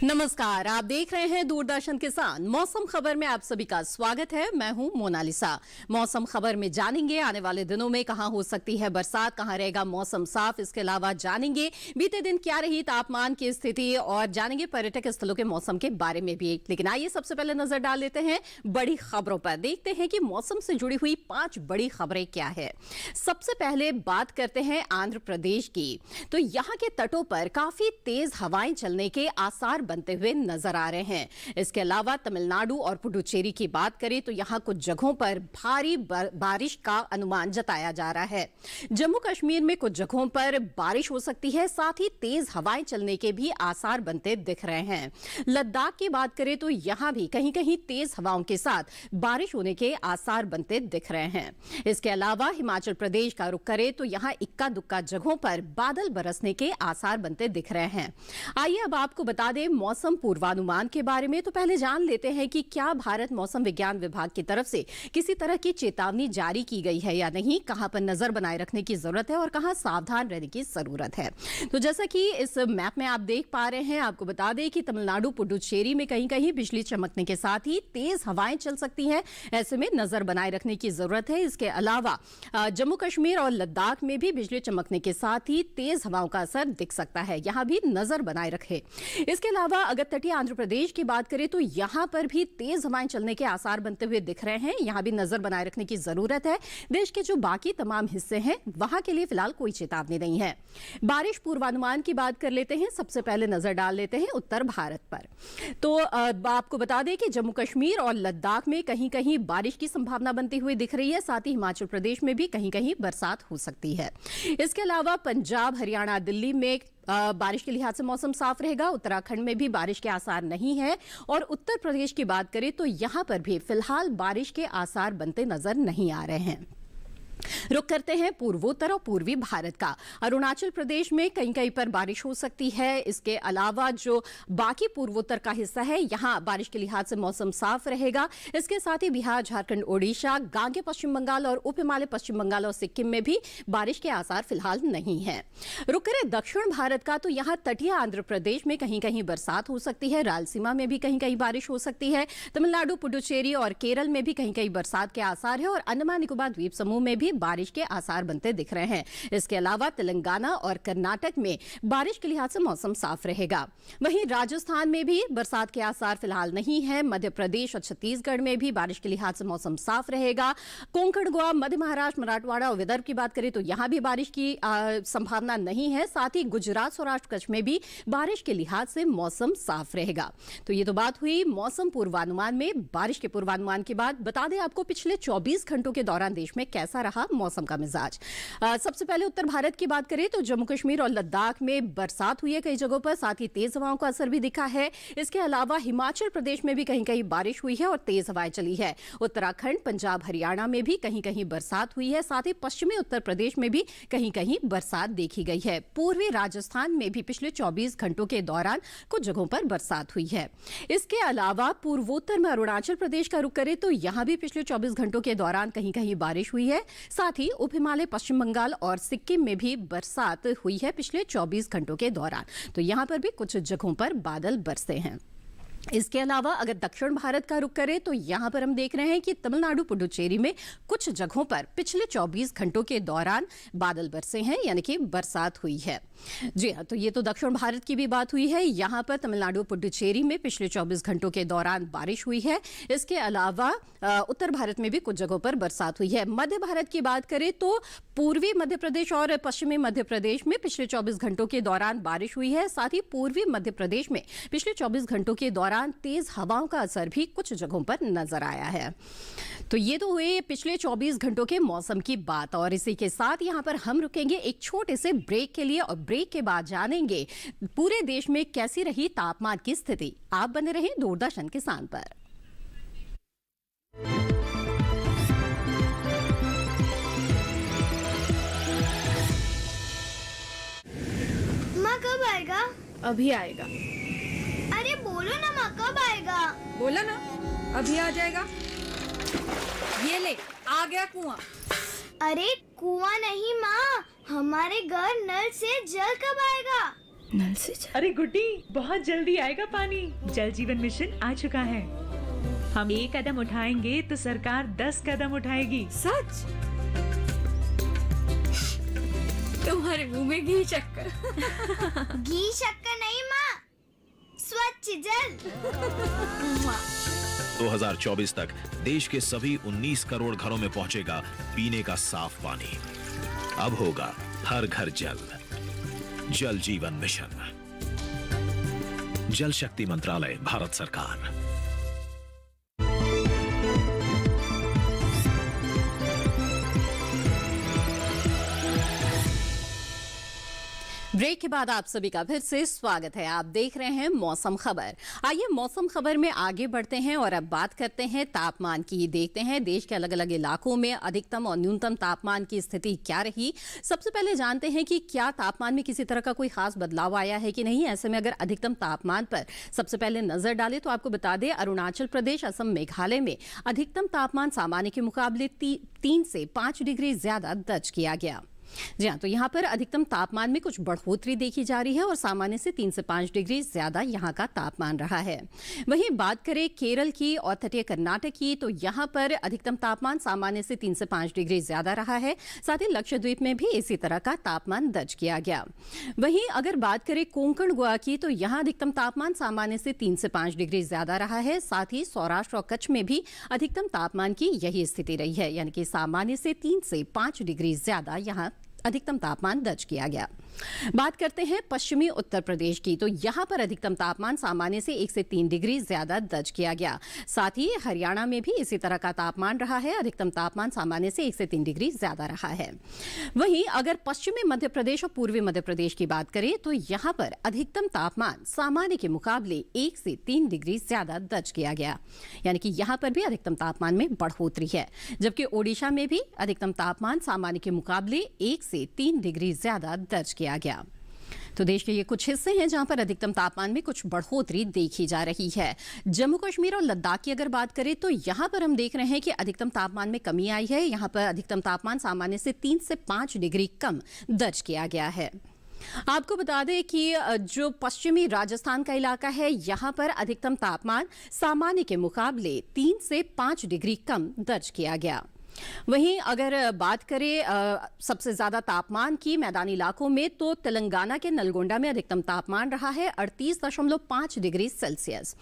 नमस्कार, आप देख रहे हैं दूरदर्शन किसान। मौसम खबर में आप सभी का स्वागत है। मैं हूं मोनालिसा। मौसम खबर में जानेंगे आने वाले दिनों में कहां हो सकती है बरसात, कहां रहेगा मौसम साफ। इसके अलावा जानेंगे बीते दिन क्या रही तापमान की स्थिति और जानेंगे पर्यटक स्थलों के मौसम के बारे में भी। लेकिन आइए सबसे पहले नजर डाल लेते हैं बड़ी खबरों पर। देखते हैं कि मौसम से जुड़ी हुई 5 बड़ी खबरें क्या है। सबसे पहले बात करते हैं आंध्र प्रदेश की। तो यहां के तटों पर काफी तेज हवाएं चलने के आसार बनते हुए नजर आ रहे हैं। इसके अलावा तमिलनाडु और पुडुचेरी की बात करें तो यहां कुछ जगहों पर भारी बारिश का अनुमान जताया जा रहा है। जम्मू कश्मीर में कुछ जगहों पर बारिश हो सकती है, साथ ही तेज हवाएं चलने के भी आसार बनते दिख रहे हैं। लद्दाख की बात करें तो यहां भी कहीं कहीं तेज हवाओं के साथ बारिश होने के आसार बनते दिख रहे हैं। इसके अलावा हिमाचल प्रदेश का रुख करें तो यहां इक्का दुक्का जगहों पर बादल बरसने के आसार बनते दिख रहे हैं। आइए अब आपको बता दें मौसम पूर्वानुमान के बारे में। तो पहले जान लेते हैं कि क्या भारत मौसम विज्ञान विभाग की तरफ से किसी तरह की चेतावनी जारी की गई है या नहीं, कहां पर नजर बनाए रखने की जरूरत है और कहां सावधान रहने की जरूरत है। तो जैसा कि इस मैप में आप देख पा रहे हैं, आपको बता दें कि तमिलनाडु पुडुचेरी में कहीं कहीं बिजली चमकने के साथ ही तेज हवाएं चल सकती हैं। ऐसे में नजर बनाए रखने की जरूरत है। इसके अलावा जम्मू कश्मीर और लद्दाख में भी बिजली चमकने के साथ ही तेज हवाओं का असर दिख सकता है, यहां भी नजर बनाए रखें। इसके अलावा अगर तटीय आंध्र प्रदेश की बात करें तो यहां पर भी तेज हवाएं चलने के आसार बनते हुए दिख रहे हैं, यहां भी नजर बनाए रखने की जरूरत है। देश के जो बाकी तमाम हिस्से हैं वहां के लिए फिलहाल कोई चेतावनी नहीं है। बारिश पूर्वानुमान की बात कर लेते हैं। सबसे पहले नजर डाल लेते हैं उत्तर भारत पर। तो आपको बता दें कि जम्मू कश्मीर और लद्दाख में कहीं कहीं बारिश की संभावना बनती हुई दिख रही है, साथ ही हिमाचल प्रदेश में भी कहीं कहीं बरसात हो सकती है। इसके अलावा पंजाब, हरियाणा, दिल्ली में बारिश के लिहाज से मौसम साफ रहेगा। उत्तराखंड में भी बारिश के आसार नहीं है और उत्तर प्रदेश की बात करें तो यहां पर भी फिलहाल बारिश के आसार बनते नजर नहीं आ रहे हैं। रुक करते हैं पूर्वोत्तर और पूर्वी भारत का। अरुणाचल प्रदेश में कहीं कहीं पर बारिश हो सकती है। इसके अलावा जो बाकी पूर्वोत्तर का हिस्सा है यहां बारिश के लिहाज से मौसम साफ रहेगा। इसके साथ ही बिहार, झारखंड, ओडिशा, गांगे पश्चिम बंगाल और उप हिमालय पश्चिम बंगाल और सिक्किम में भी बारिश के आसार फिलहाल नहीं है। रुक करें दक्षिण भारत का, तो यहां तटीय आंध्र प्रदेश में कहीं कहीं बरसात हो सकती है। रायलसीमा में भी कहीं कहीं बारिश हो सकती है। तमिलनाडु, पुडुचेरी और केरल में भी कहीं कहीं बरसात के आसार है और अंडमान निकोबार द्वीप समूह में भी बारिश के आसार बनते दिख रहे हैं। इसके अलावा तेलंगाना और कर्नाटक में बारिश के लिहाज से मौसम साफ रहेगा। वहीं राजस्थान में भी बरसात के आसार फिलहाल नहीं है। मध्य प्रदेश और छत्तीसगढ़ में भी बारिश के लिहाज से मौसम साफ रहेगा। कोंकण, गोवा, मध्य महाराष्ट्र, मराठवाड़ा और विदर्भ की बात करें तो यहां भी बारिश की संभावना नहीं है। साथ ही गुजरात, सौराष्ट्र, कच्छ में भी बारिश के लिहाज से मौसम साफ रहेगा। तो ये तो बात हुई मौसम पूर्वानुमान में। बारिश के पूर्वानुमान के बाद बता दें आपको पिछले 24 घंटों के दौरान देश में कैसा रहा मौसम का मिजाज। सबसे पहले उत्तर भारत की बात करें तो जम्मू कश्मीर और लद्दाख में बरसात हुई है कई जगहों पर, साथ ही तेज हवाओं का असर भी दिखा है। इसके अलावा हिमाचल प्रदेश में भी कहीं कहीं बारिश हुई है और तेज हवाएं चली है। उत्तराखंड, पंजाब, हरियाणा में भी कहीं कहीं बरसात हुई है। साथ ही पश्चिमी उत्तर प्रदेश में भी कहीं कहीं बरसात देखी गई है। पूर्वी राजस्थान में भी पिछले 24 घंटों के दौरान कुछ जगहों पर बरसात हुई है। इसके अलावा पूर्वोत्तर में अरुणाचल प्रदेश का रुख करें तो यहां भी पिछले 24 घंटों के दौरान कहीं कहीं बारिश हुई है। साथ ही उप हिमालय पश्चिम बंगाल और सिक्किम में भी बरसात हुई है पिछले 24 घंटों के दौरान। तो यहां पर भी कुछ जगहों पर बादल बरसे हैं। इसके अलावा अगर दक्षिण भारत का रुख करें तो यहां पर हम देख रहे हैं कि तमिलनाडु, पुडुचेरी में कुछ जगहों पर पिछले 24 घंटों के दौरान बादल बरसे हैं, यानी कि बरसात हुई है। जी हाँ, तो ये तो दक्षिण भारत की भी बात हुई है। यहां पर तमिलनाडु, पुडुचेरी में पिछले 24 घंटों के दौरान बारिश हुई है। इसके अलावा उत्तर भारत में भी कुछ जगहों पर बरसात हुई है। मध्य भारत की बात करें तो पूर्वी मध्य प्रदेश और पश्चिमी मध्य प्रदेश में पिछले 24 घंटों के दौरान बारिश हुई है। साथ ही पूर्वी मध्य प्रदेश में पिछले 24 घंटों के दौरान तेज हवाओं का असर भी कुछ जगहों पर नजर आया है। तो ये तो हुए पिछले 24 घंटों के मौसम की बात और इसी के साथ यहां पर हम रुकेंगे एक छोटे से ब्रेक के लिए और ब्रेक के बाद जानेंगे पूरे देश में कैसी रही तापमान की स्थिति। आप बने रहें दूरदर्शन किसान पर। माँ कब आएगा? अभी आएगा। अरे बोलो ना माँ कब आएगा? बोला ना अभी आ जाएगा। ये ले आ गया कुआं। अरे कुआं नहीं माँ, हमारे घर नल से जल कब आएगा? नल से अरे गुड्डी, बहुत जल्दी आएगा पानी। जल जीवन मिशन आ चुका है। हम एक कदम उठाएंगे तो सरकार 10 कदम उठाएगी। सच? तुम्हारे मुंह में घी शक्कर। घी शक्कर नहीं माँ, स्वच्छ जल। 2024 तक देश के सभी 19 करोड़ घरों में पहुंचेगा पीने का साफ पानी। अब होगा हर घर जल। जल जीवन मिशन, जल शक्ति मंत्रालय, भारत सरकार। ब्रेक के बाद आप सभी का फिर से स्वागत है। आप देख रहे हैं मौसम खबर। आइए मौसम खबर में आगे बढ़ते हैं और अब बात करते हैं तापमान की। देखते हैं देश के अलग अलग इलाकों में अधिकतम और न्यूनतम तापमान की स्थिति क्या रही। सबसे पहले जानते हैं कि क्या तापमान में किसी तरह का कोई खास बदलाव आया है कि नहीं। ऐसे में अगर अधिकतम तापमान पर सबसे पहले नजर डालें तो आपको बता दें अरुणाचल प्रदेश, असम, मेघालय में अधिकतम तापमान सामान्य के मुकाबले 3 से 5 डिग्री ज्यादा दर्ज किया गया। जी हाँ, तो यहाँ पर अधिकतम तापमान में कुछ बढ़ोतरी देखी जा रही है और सामान्य से 3 से 5 डिग्री ज्यादा यहाँ का तापमान रहा है। वहीं बात करें केरल की और तटीय कर्नाटक की, तो यहाँ पर अधिकतम तापमान सामान्य से 3 से 5 डिग्री ज्यादा रहा है। साथ ही लक्षद्वीप में भी इसी तरह का तापमान दर्ज किया गया। वहीं अगर बात करें कोंकण गोवा की, तो यहाँ अधिकतम तापमान सामान्य से 3 से 5 डिग्री ज्यादा रहा है। साथ ही सौराष्ट्र और कच्छ में भी अधिकतम तापमान की यही स्थिति रही है, यानी कि सामान्य से 3 से 5 डिग्री ज्यादा यहाँ अधिकतम तापमान दर्ज किया गया। बात करते हैं पश्चिमी उत्तर प्रदेश की, तो यहां पर अधिकतम तापमान सामान्य से 1 से 3 डिग्री ज्यादा दर्ज किया गया। साथ ही हरियाणा में भी इसी तरह का तापमान रहा है। अधिकतम तापमान सामान्य से 1 से 3 डिग्री ज्यादा रहा है। वहीं अगर पश्चिमी मध्य प्रदेश और पूर्वी मध्य प्रदेश की बात करें तो यहां पर अधिकतम तापमान सामान्य के मुकाबले 1 से 3 डिग्री ज्यादा दर्ज किया गया, यानी कि यहां पर भी अधिकतम तापमान में बढ़ोतरी है। जबकि ओडिशा में भी अधिकतम तापमान सामान्य के मुकाबले 1 से 3 डिग्री ज्यादा दर्ज किया गया। तो देश के ये कुछ हिस्से हैं जहां पर अधिकतम तापमान में कुछ बढ़ोतरी देखी जा रही है। जम्मू कश्मीर और लद्दाख की अगर बात करें तो यहां पर हम देख रहे हैं कि अधिकतम तापमान में कमी आई है। यहां पर अधिकतम तापमान सामान्य से 3 से 5 डिग्री कम दर्ज किया गया है। आपको बता दें कि जो पश्चिमी राजस्थान का इलाका है, यहां पर अधिकतम तापमान सामान्य के मुकाबले 3 से 5 डिग्री कम दर्ज किया गया। वहीं अगर बात करें सबसे ज्यादा तापमान की मैदानी इलाकों में, तो तेलंगाना के नलगोंडा में अधिकतम तापमान रहा है 38.5 डिग्री सेल्सियस।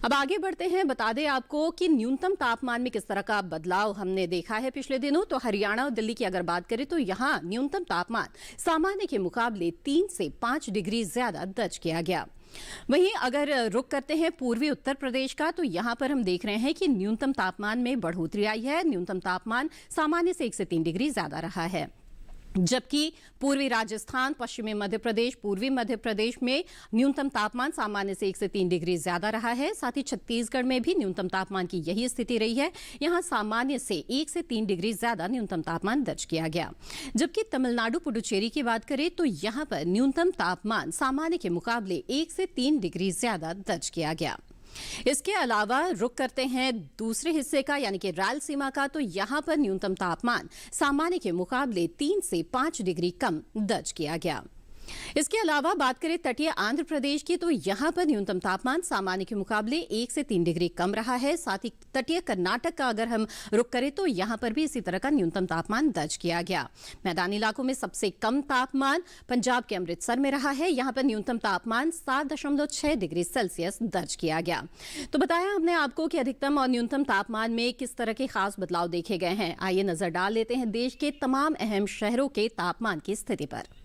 अब आगे बढ़ते हैं, बता दें आपको कि न्यूनतम तापमान में किस तरह का बदलाव हमने देखा है पिछले दिनों। तो हरियाणा और दिल्ली की अगर बात करें तो यहां न्यूनतम तापमान सामान्य के मुकाबले 3 से 5 डिग्री ज्यादा दर्ज किया गया। वहीं अगर रुख करते हैं पूर्वी उत्तर प्रदेश का, तो यहां पर हम देख रहे हैं कि न्यूनतम तापमान में बढ़ोतरी आई है। न्यूनतम तापमान सामान्य से 1 से 3 डिग्री ज्यादा रहा है। जबकि पूर्वी राजस्थान, पश्चिमी मध्य प्रदेश, पूर्वी मध्य प्रदेश में न्यूनतम तापमान सामान्य से 1 से 3 डिग्री ज्यादा रहा है। साथ ही छत्तीसगढ़ में भी न्यूनतम तापमान की यही स्थिति रही है। यहां सामान्य से 1 से 3 डिग्री ज्यादा न्यूनतम तापमान दर्ज किया गया। जबकि तमिलनाडु, पुडुचेरी की बात करें तो यहां पर न्यूनतम तापमान सामान्य के मुकाबले 1 से 3 डिग्री ज्यादा दर्ज किया गया। इसके अलावा रुख करते हैं दूसरे हिस्से का, यानी कि रायलसीमा का, तो यहां पर न्यूनतम तापमान सामान्य के मुकाबले 3 से 5 डिग्री कम दर्ज किया गया। इसके अलावा बात करें तटीय आंध्र प्रदेश की, तो यहां पर न्यूनतम तापमान सामान्य के मुकाबले 1 से 3 डिग्री कम रहा है। साथ ही तटीय कर्नाटक का अगर हम रुख करें तो यहां पर भी इसी तरह का न्यूनतम तापमान दर्ज किया गया। मैदानी इलाकों में सबसे कम तापमान पंजाब के अमृतसर में रहा है। यहां पर न्यूनतम तापमान 7.6 डिग्री सेल्सियस दर्ज किया गया। तो बताया हमने आपको कि अधिकतम और न्यूनतम तापमान में किस तरह के खास बदलाव देखे गए हैं। आइए नजर डाल लेते हैं देश के तमाम अहम शहरों के तापमान की स्थिति पर।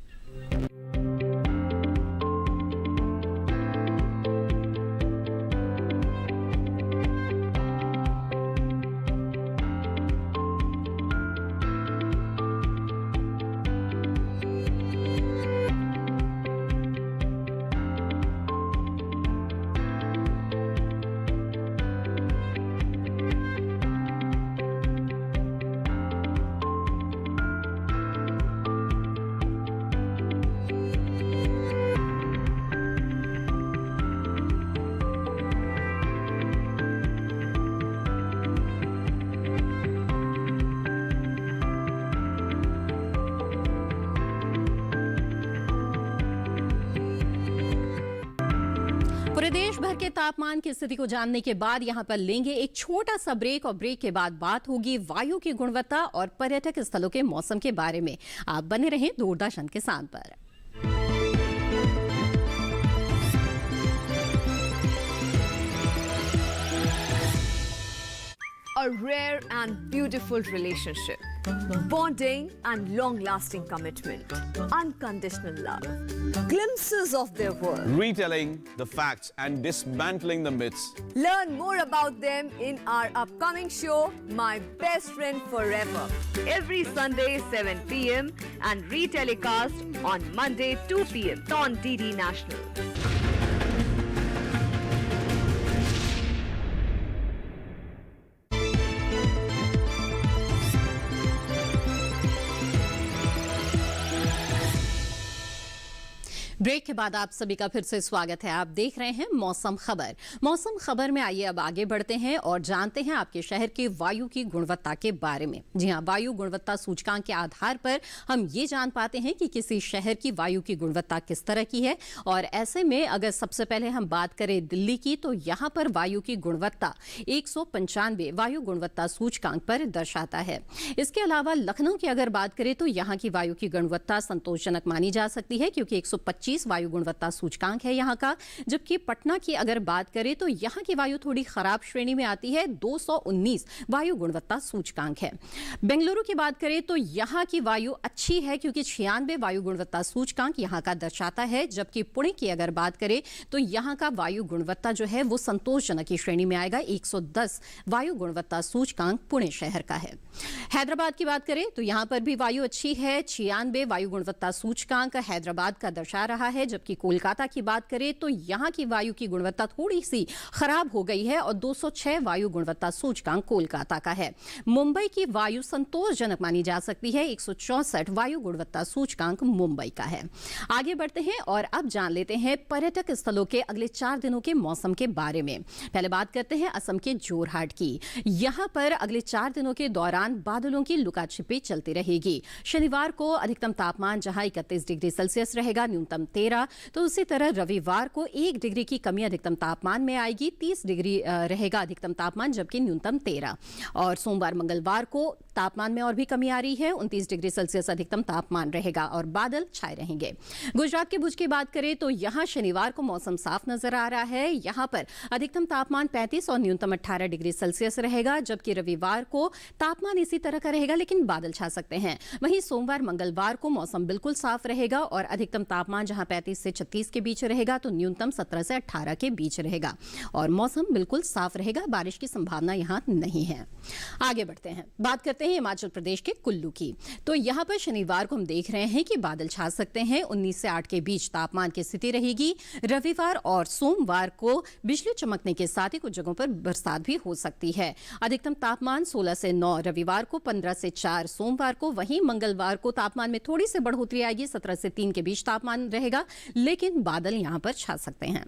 पूरे देश भर के तापमान की स्थिति को जानने के बाद यहां पर लेंगे एक छोटा सा ब्रेक और ब्रेक के बाद बात होगी वायु की गुणवत्ता और पर्यटक स्थलों के मौसम के बारे में। आप बने रहें दूरदर्शन किसान पर। A rare and beautiful relationship. Bonding and long-lasting commitment. Unconditional love. Glimpses of their world. Retelling the facts and dismantling the myths. Learn more about them in our upcoming show, My Best Friend Forever. Every Sunday, 7 p.m. and retelecast on Monday, 2 p.m. on DD National. Break के बाद आप सभी का फिर से स्वागत है। आप देख रहे हैं मौसम खबर। मौसम खबर में आइए अब आगे बढ़ते हैं और जानते हैं आपके शहर के वायु की गुणवत्ता के बारे में। जी हां, वायु गुणवत्ता सूचकांक के आधार पर हम ये जान पाते हैं कि किसी शहर की वायु की गुणवत्ता किस तरह की है। और ऐसे में अगर सबसे पहले हम बात करें दिल्ली की, तो यहाँ पर वायु की गुणवत्ता 195 वायु गुणवत्ता सूचकांक पर दर्शाता है। इसके अलावा लखनऊ की अगर बात करें तो यहाँ की वायु की गुणवत्ता संतोषजनक मानी जा सकती है, क्योंकि 125 वायु गुणवत्ता सूचकांक है यहाँ का। जबकि पटना की अगर बात करें तो यहाँ की वायु थोड़ी खराब श्रेणी में आती है, 219 वायु गुणवत्ता सूचकांक है। बेंगलुरु की बात करें तो यहाँ की वायु अच्छी है, क्योंकि 96 वायु गुणवत्ता सूचकांक यहाँ का दर्शाता है। जबकि पुणे की अगर बात करें तो यहाँ का वायु गुणवत्ता जो है वो संतोषजनक की श्रेणी में आएगा, 110 वायु गुणवत्ता सूचकांक पुणे शहर का है। हैदराबाद की बात करें तो यहाँ पर भी वायु अच्छी है, 96 वायु गुणवत्ता सूचकांक हैदराबाद का दर्शा रहा है। जबकि कोलकाता की बात करें तो यहाँ की वायु की गुणवत्ता थोड़ी सी खराब हो गई है और 206 वायु गुणवत्ता सूचकांक कोलकाता का है। मुंबई की वायु संतोषजनक मानी जा सकती है, 164 वायु गुणवत्ता सूचकांक मुंबई का है। आगे बढ़ते हैं और अब जान लेते हैं पर्यटक स्थलों के अगले 4 दिनों के मौसम के बारे में। पहले बात करते हैं असम के जोरहाट की। यहाँ पर अगले 4 दिनों के दौरान बादलों की लुकाछिपी चलती रहेगी। शनिवार को अधिकतम तापमान जहां 31 डिग्री सेल्सियस रहेगा, न्यूनतम 13, तो उसी तरह रविवार को 1 डिग्री की कमी अधिकतम तापमान में आएगी, 30 डिग्री रहेगा अधिकतम तापमान, जबकि न्यूनतम 13। और सोमवार मंगलवार को तापमान में और भी कमी आ रही है, 29 डिग्री सेल्सियस अधिकतम तापमान रहेगा और बादल छाए रहेंगे। गुजरात के भुज की बात करें तो यहाँ शनिवार को मौसम साफ नजर आ रहा है। यहाँ पर अधिकतम तापमान 35 और न्यूनतम 18 डिग्री सेल्सियस रहेगा, जबकि रविवार को तापमान इसी तरह का रहेगा, लेकिन बादल छा सकते हैं। वहीं सोमवार मंगलवार को मौसम बिल्कुल साफ रहेगा और अधिकतम तापमान जहां 35 से 36 के बीच रहेगा, तो न्यूनतम 17 से 18 के बीच रहेगा और मौसम बिल्कुल साफ रहेगा। बारिश की संभावना यहां नहीं है। आगे बढ़ते हैं, बात करते हैं हिमाचल प्रदेश के कुल्लू की। तो यहां पर शनिवार को हम देख रहे हैं कि बादल छा सकते हैं, 19 से 8 के बीच तापमान की स्थिति रहेगी। रविवार और सोमवार को बिजली चमकने के साथ ही कुछ जगहों पर बरसात भी हो सकती है। अधिकतम तापमान 16 से 9 रविवार को, 15 से 4 सोमवार को। वहीं मंगलवार को तापमान में थोड़ी सी बढ़ोतरी आएगी, 17 से 3 के बीच तापमान रहेगा, लेकिन बादल यहां पर छा सकते हैं।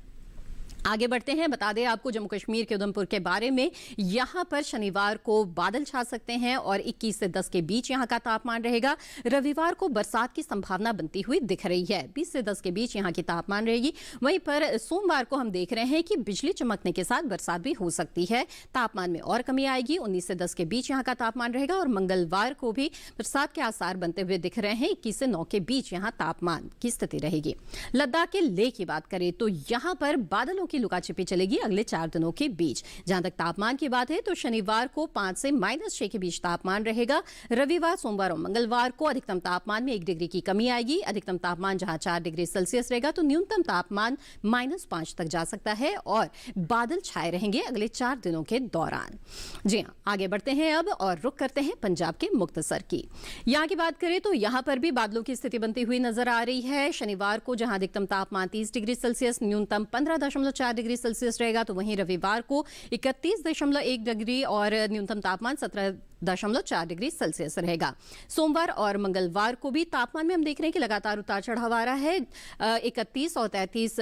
आगे बढ़ते हैं, बता दें आपको जम्मू कश्मीर के उधमपुर के बारे में। यहां पर शनिवार को बादल छा सकते हैं और 21 से 10 के बीच यहां का तापमान रहेगा। रविवार को बरसात की संभावना बनती हुई दिख रही है, 20 से 10 के बीच यहां की तापमान रहेगी। वहीं पर सोमवार को हम देख रहे हैं कि बिजली चमकने के साथ बरसात भी हो सकती है, तापमान में और कमी आएगी, 19 से 10 के बीच यहां का तापमान रहेगा। और मंगलवार को भी बरसात के आसार बनते हुए दिख रहे हैं, 21 से 9 के बीच यहां तापमान की स्थिति रहेगी। लद्दाख के लेह की बात करें तो यहां पर बादलों की लुकाछिपी चलेगी अगले 4 दिनों के बीच। जहां तक तापमान की बात है तो शनिवार को 5 से -6 के बीच तापमान रहेगा। रविवार, सोमवार और मंगलवार को अधिकतम तापमान में 1 डिग्री की कमी आएगी। अधिकतम तापमान जहां 4 डिग्री सेल्सियस रहेगा, तो न्यूनतम तापमान -5 तक जा सकता है और बादल छाए रहेंगे अगले 4 दिनों के दौरान। जी हां, आगे बढ़ते हैं अब और रुख करते हैं पंजाब के मुक्तसर की। यहां की बात करें तो यहां पर भी बादलों की स्थिति बनती हुई नजर आ रही है। शनिवार को जहां अधिकतम तापमान 30 डिग्री सेल्सियस, न्यूनतम 15.4 डिग्री सेल्सियस रहेगा, तो वहीं रविवार को 31.1 डिग्री और न्यूनतम तापमान 17.4 डिग्री सेल्सियस रहेगा। सोमवार और मंगलवार को भी तापमान में हम देख रहे हैं कि लगातार उतार चढ़ाव आ रहा है, 31 और 33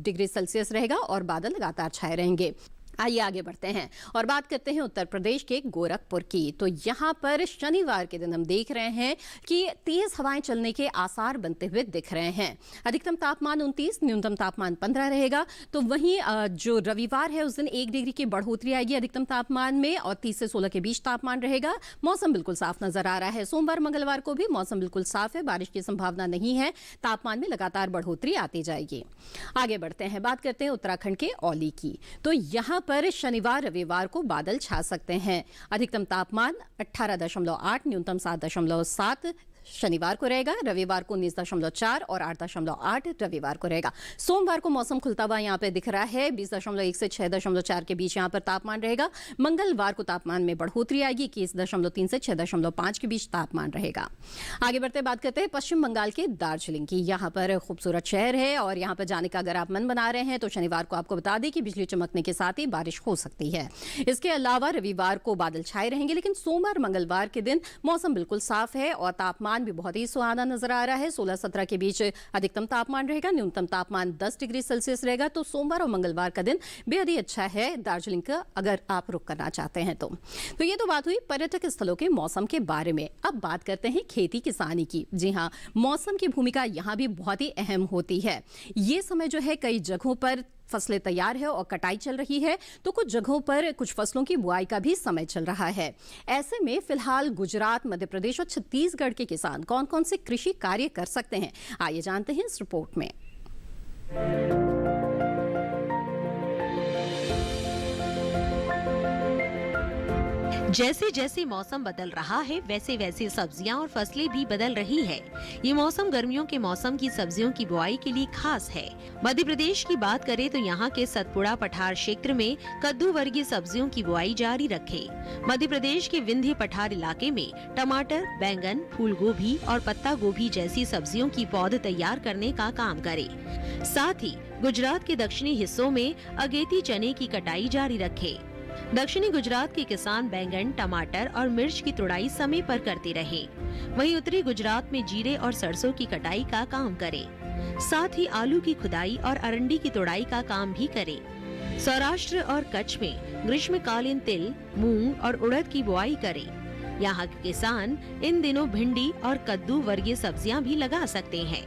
डिग्री सेल्सियस रहेगा और बादल लगातार छाए रहेंगे। आइए आगे बढ़ते हैं और बात करते हैं उत्तर प्रदेश के गोरखपुर की। तो यहाँ पर शनिवार के दिन हम देख रहे हैं कि तेज हवाएं चलने के आसार बनते हुए दिख रहे हैं। अधिकतम तापमान 29, न्यूनतम तापमान 15 रहेगा। तो वहीं जो रविवार है उस दिन 1 डिग्री की बढ़ोतरी आएगी अधिकतम तापमान में और 30 से 16 के बीच तापमान रहेगा। मौसम बिल्कुल साफ नजर आ रहा है। सोमवार मंगलवार को भी मौसम बिल्कुल साफ है, बारिश की संभावना नहीं है। तापमान में लगातार बढ़ोतरी आती जाएगी। आगे बढ़ते हैं, बात करते हैं उत्तराखंड के औली की। तो यहाँ पर शनिवार रविवार को बादल छा सकते हैं। अधिकतम तापमान 18.8, न्यूनतम 7.7 शनिवार को रहेगा। रविवार को 19.4 और 8.8 रविवार को रहेगा। सोमवार को मौसम खुलता हुआ यहाँ पे दिख रहा है। 20.1 से 6.4 के बीच यहाँ पर तापमान रहेगा। मंगलवार को तापमान में बढ़ोतरी आएगी। 21.3 से 6.5 के बीच तापमान रहेगा। आगे बढ़ते बात करते हैं पश्चिम बंगाल के दार्जिलिंग की। यहाँ पर खूबसूरत शहर है और यहाँ पर जाने का अगर आप मन बना रहे हैं तो शनिवार को आपको बता दें कि बिजली चमकने के साथ ही बारिश हो सकती है। इसके अलावा रविवार को बादल छाए रहेंगे, लेकिन सोमवार मंगलवार के दिन मौसम बिल्कुल साफ है और तापमान भी बहुत ही सुहाना नजर आ रहा है। 16-17 के बीच अधिकतम तापमान रहेगा। न्यूनतम तापमान 10 डिग्री सेल्सियस रहेगा। तो सोमवार और मंगलवार का दिन बेहद ही अच्छा है दार्जिलिंग का, अगर आप रुक करना चाहते हैं तो ये तो बात हुई पर्यटक स्थलों के मौसम के बारे में। अब बात करते हैं खेती किसानी की। जी हाँ, मौसम की भूमिका यहाँ भी बहुत ही अहम होती है। ये समय जो है कई जगहों पर फसलें तैयार है और कटाई चल रही है, तो कुछ जगहों पर कुछ फसलों की बुआई का भी समय चल रहा है। ऐसे में फिलहाल गुजरात, मध्य प्रदेश और छत्तीसगढ़ के किसान कौन कौन से कृषि कार्य कर सकते हैं, आइए जानते हैं इस रिपोर्ट में। जैसे जैसे मौसम बदल रहा है वैसे वैसे सब्जियां और फसलें भी बदल रही है। ये मौसम गर्मियों के मौसम की सब्जियों की बुआई के लिए खास है। मध्य प्रदेश की बात करें तो यहाँ के सतपुड़ा पठार क्षेत्र में कद्दू वर्गीय सब्जियों की बुआई जारी रखे। मध्य प्रदेश के विंध्य पठार इलाके में टमाटर, बैंगन, फूल गोभी और पत्ता गोभी जैसी सब्जियों की पौध तैयार करने का काम करे। साथ ही गुजरात के दक्षिणी हिस्सों में अगेती चने की कटाई जारी रखे। दक्षिणी गुजरात के किसान बैंगन, टमाटर और मिर्च की तुड़ाई समय पर करते रहे। वहीं उत्तरी गुजरात में जीरे और सरसों की कटाई का काम करे। साथ ही आलू की खुदाई और अरंडी की तुड़ाई का काम भी करे। सौराष्ट्र और कच्छ में ग्रीष्मकालीन तिल, मूंग और उड़द की बुआई करे। यहाँ के किसान इन दिनों भिंडी और कद्दू वर्गीय सब्जियां भी लगा सकते हैं।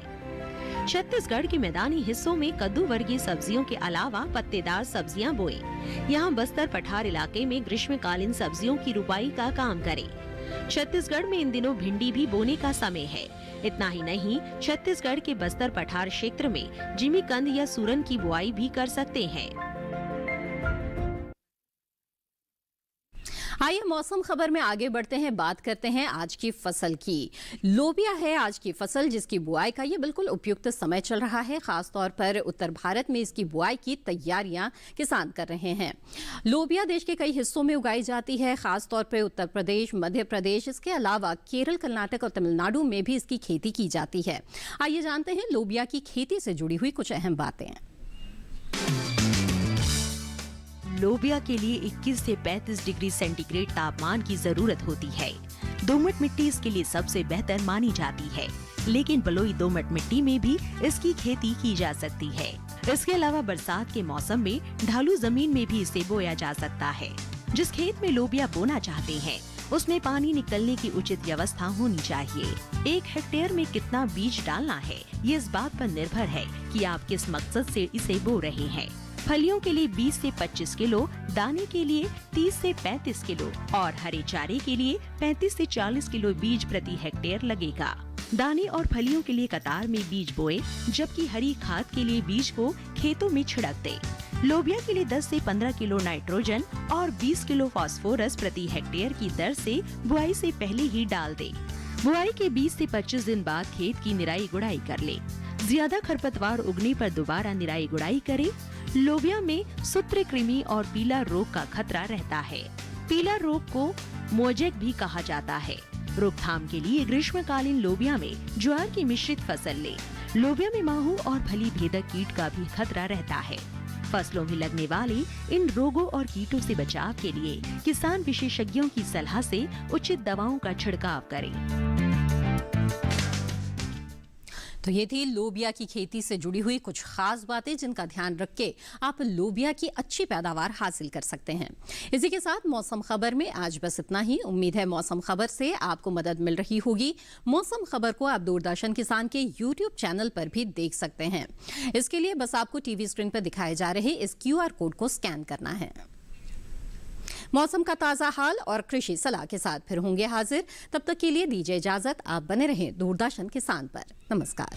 छत्तीसगढ़ के मैदानी हिस्सों में कद्दू वर्गीय सब्जियों के अलावा पत्तेदार सब्जियां बोए। यहाँ बस्तर पठार इलाके में ग्रीष्मकालीन सब्जियों की रुपाई का काम करे। छत्तीसगढ़ में इन दिनों भिंडी भी बोने का समय है। इतना ही नहीं, छत्तीसगढ़ के बस्तर पठार क्षेत्र में जिमीकंद या सूरन की बुआई भी कर सकते हैं। आइए मौसम खबर में आगे बढ़ते हैं, बात करते हैं आज की फसल की। लोबिया है आज की फसल, जिसकी बुआई का ये बिल्कुल उपयुक्त समय चल रहा है। खास तौर पर उत्तर भारत में इसकी बुआई की तैयारियां किसान कर रहे हैं। लोबिया देश के कई हिस्सों में उगाई जाती है, खास तौर पर उत्तर प्रदेश, मध्य प्रदेश, इसके अलावा केरल, कर्नाटक और तमिलनाडु में भी इसकी खेती की जाती है। आइए जानते हैं लोबिया की खेती से जुड़ी हुई कुछ अहम बातें। लोबिया के लिए 21 से 35 डिग्री सेंटीग्रेड तापमान की जरूरत होती है। दोमट मिट्टी इसके लिए सबसे बेहतर मानी जाती है, लेकिन बलुई दोमट मिट्टी में भी इसकी खेती की जा सकती है। इसके अलावा बरसात के मौसम में ढालू जमीन में भी इसे बोया जा सकता है। जिस खेत में लोबिया बोना चाहते हैं उसमें पानी निकलने की उचित व्यवस्था होनी चाहिए। 1 हेक्टेयर में कितना बीज डालना है ये इस बात पर निर्भर है कि आप किस मकसद से इसे बो रहे हैं। फलियों के लिए 20 से 25 किलो, दाने के लिए 30 से 35 किलो और हरे चारे के लिए 35 से 40 किलो बीज प्रति हेक्टेयर लगेगा। दाने और फलियों के लिए कतार में बीज बोए, जबकि हरी खाद के लिए बीज को खेतों में छिड़क दे। लोबिया के लिए 10 से 15 किलो नाइट्रोजन और 20 किलो फास्फोरस प्रति हेक्टेयर की दर से बुआई से पहले ही डाल दे। बुआई के 20 से 25 दिन बाद खेत की निराई गुड़ाई कर ले। ज्यादा खरपतवार उगने पर दोबारा निराई गुड़ाई करे। लोबिया में सूत्रकृमि और पीला रोग का खतरा रहता है। पीला रोग को मोजेक भी कहा जाता है। रोकथाम के लिए ग्रीष्मकालीन लोबिया में ज्वार की मिश्रित फसल ले। लोबिया में माहू और फली भेदक कीट का भी खतरा रहता है। फसलों में लगने वाले इन रोगों और कीटों से बचाव के लिए किसान विशेषज्ञों की सलाह से उचित दवाओं का छिड़काव करें। तो ये थी लोबिया की खेती से जुड़ी हुई कुछ खास बातें जिनका ध्यान रख के आप लोबिया की अच्छी पैदावार हासिल कर सकते हैं। इसी के साथ मौसम खबर में आज बस इतना ही। उम्मीद है मौसम खबर से आपको मदद मिल रही होगी। मौसम खबर को आप दूरदर्शन किसान के YouTube चैनल पर भी देख सकते हैं। इसके लिए बस आपको टीवी स्क्रीन पर दिखाए जा रहे इस QR कोड को स्कैन करना है। मौसम का ताजा हाल और कृषि सलाह के साथ फिर होंगे हाजिर। तब तक के लिए दीजिए इजाजत। आप बने रहें दूरदर्शन किसान पर। नमस्कार।